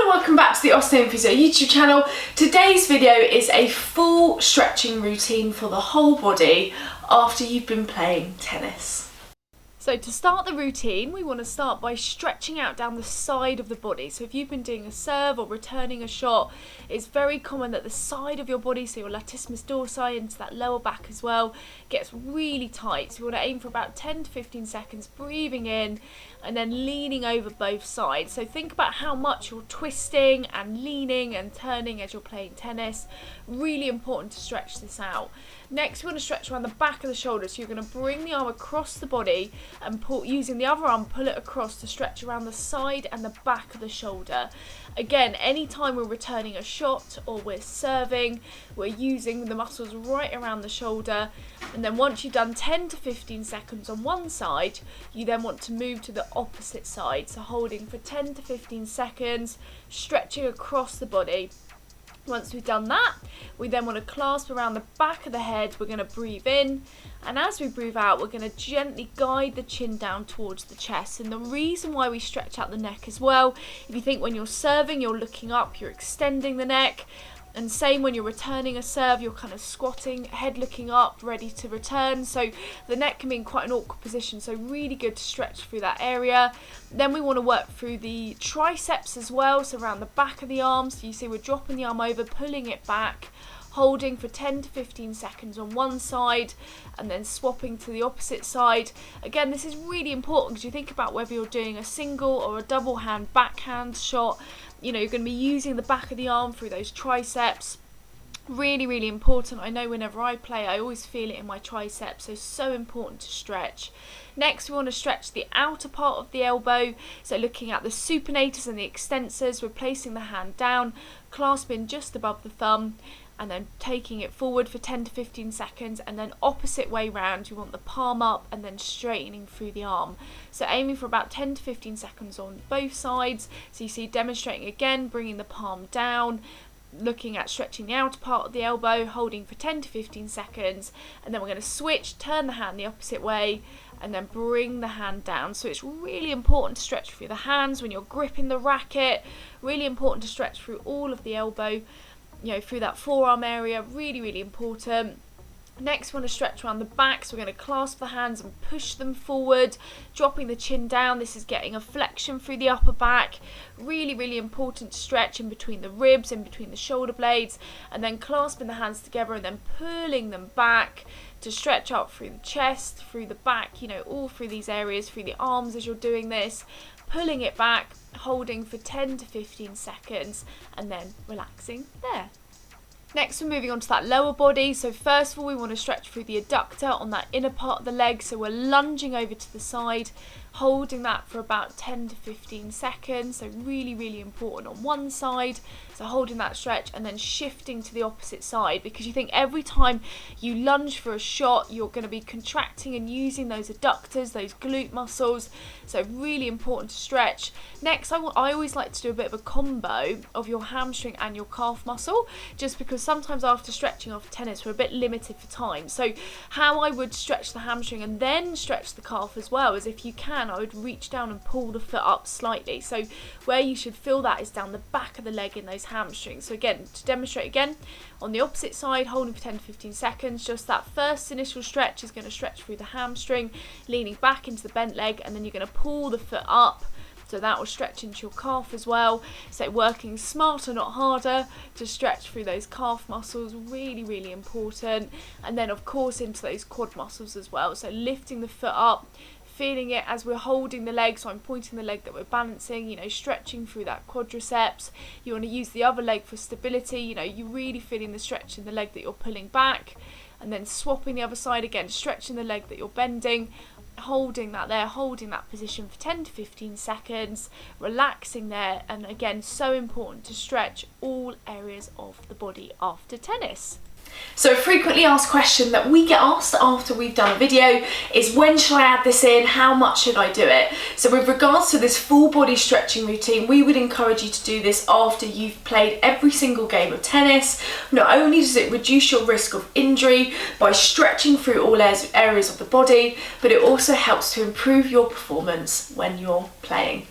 Welcome back to the Osteo and Physio YouTube channel. Today's video is a full stretching routine for the whole body after you've been playing tennis. So to start the routine, we want to start by stretching out down the side of the body. So if you've been doing a serve or returning a shot, it's very common that the side of your body, so your latissimus dorsi into that lower back as well, gets really tight. So you want to aim for about 10 to 15 seconds, breathing in and then leaning over both sides. So think about how much you're twisting and leaning and turning as you're playing tennis. Really important to stretch this out. Next, we want to stretch around the back of the shoulder. So you're going to bring the arm across the body and pull, using the other arm, pull it across to stretch around the side and the back of the shoulder. Again, anytime we're returning a shot or we're serving, we're using the muscles right around the shoulder. And then once you've done 10 to 15 seconds on one side, you then want to move to the opposite side. So holding for 10 to 15 seconds, stretching across the body. Once we've done that, we then want to clasp around the back of the head. We're going to breathe in, and as we breathe out, we're going to gently guide the chin down towards the chest. And the reason why we stretch out the neck as well, if you think when you're serving, you're looking up, you're extending the neck. And same when you're returning a serve, you're kind of squatting, head looking up, ready to return. So the neck can be in quite an awkward position, so really good to stretch through that area. Then we want to work through the triceps as well, so around the back of the arm. So you see we're dropping the arm over, pulling it back, holding for 10 to 15 seconds on one side and then swapping to the opposite side. Again, this is really important because you think about whether you're doing a single or a double hand backhand shot, you know, you're going to be using the back of the arm through those triceps. Really, really important. I know whenever I play, I always feel it in my triceps, so important to stretch. Next, we want to stretch the outer part of the elbow. So looking at the supinators and the extensors, we're placing the hand down, clasping just above the thumb, and then taking it forward for 10 to 15 seconds, and then opposite way round, you want the palm up and then straightening through the arm. So aiming for about 10 to 15 seconds on both sides. So you see demonstrating again, bringing the palm down, looking at stretching the outer part of the elbow, holding for 10 to 15 seconds, and then we're going to switch, turn the hand the opposite way, and then bring the hand down. So it's really important to stretch through the hands when you're gripping the racket, really important to stretch through all of the elbow, you know, through that forearm area, really, really important. Next, we want to stretch around the back, so we're going to clasp the hands and push them forward, dropping the chin down. This is getting a flexion through the upper back. Really, really important to stretch in between the ribs, in between the shoulder blades, and then clasping the hands together and then pulling them back to stretch up through the chest, through the back, you know, all through these areas, through the arms as you're doing this. Pulling it back, holding for 10 to 15 seconds, and then relaxing there. Next, we're moving on to that lower body. So first of all, we want to stretch through the adductor on that inner part of the leg. So we're lunging over to the side, holding that for about 10 to 15 seconds. So really, really important on one side. So holding that stretch and then shifting to the opposite side, because you think every time you lunge for a shot, you're going to be contracting and using those adductors, those glute muscles. So really important to stretch. Next, I always like to do a bit of a combo of your hamstring and your calf muscle, just because sometimes after stretching off tennis, we're a bit limited for time. So how I would stretch the hamstring and then stretch the calf as well is, if you can, I would reach down and pull the foot up slightly. So where you should feel that is down the back of the leg in those hamstrings. So again, to demonstrate again, on the opposite side, holding for 10 to 15 seconds, just that first initial stretch is going to stretch through the hamstring, leaning back into the bent leg, and then you're going to pull the foot up. So that will stretch into your calf as well. So working smarter, not harder, to stretch through those calf muscles, really, really important. And then of course into those quad muscles as well. So lifting the foot up, feeling it as we're holding the leg. So I'm pointing the leg that we're balancing, you know, stretching through that quadriceps. You want to use the other leg for stability. You know, you're really feeling the stretch in the leg that you're pulling back, and then swapping the other side again, stretching the leg that you're bending, holding that there, holding that position for 10 to 15 seconds, relaxing there. And again, so important to stretch all areas of the body after tennis. So a frequently asked question that we get asked after we've done a video is, when should I add this in? How much should I do it? So with regards to this full body stretching routine, we would encourage you to do this after you've played every single game of tennis. Not only does it reduce your risk of injury by stretching through all areas of the body, but it also helps to improve your performance when you're playing.